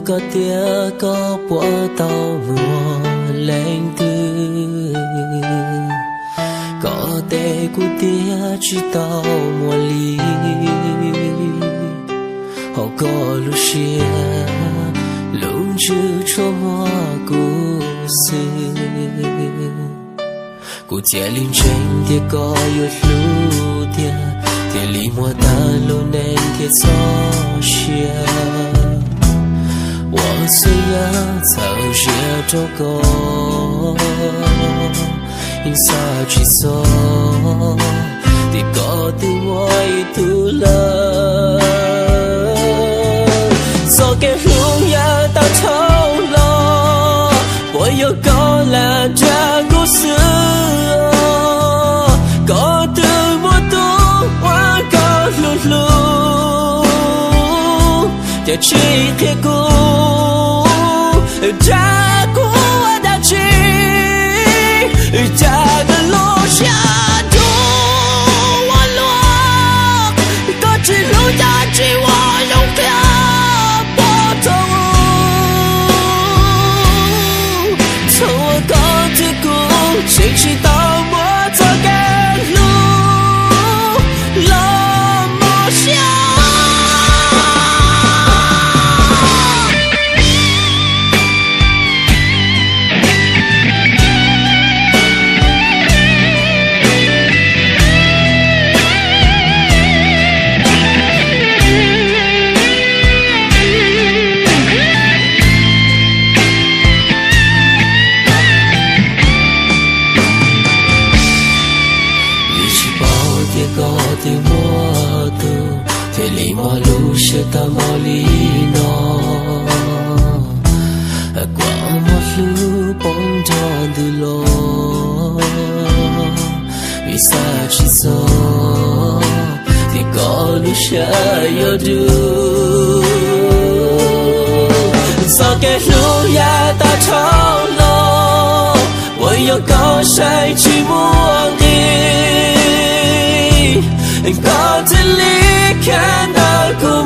có tia có bỏ tàu mùa lên tư có thể của tia chỉ tàu mùa ly họ có lúc xia lúc chưa cho mùa của xưa của tia linh tranh tia có yêu lưu tia lì mùa ta luôn nên tia gió xia 我虽然曾学着过，因啥去说，你搞得我一肚了，做给荣耀到头了，我又搞了这故事，搞得我都我搞噜噜，这去铁骨。 자꾸 와닿지 작은 로샤도 원로 거칠로 닿지 와용게 보통 저와 거치고 싱싱 떠모 저게 루 러모샤的我都铁里马路是大马里诺，过马路蹦着的路，为啥去走？的高路是有路，走给路呀大长路，我有高山去望的。 có thể lý khả năng của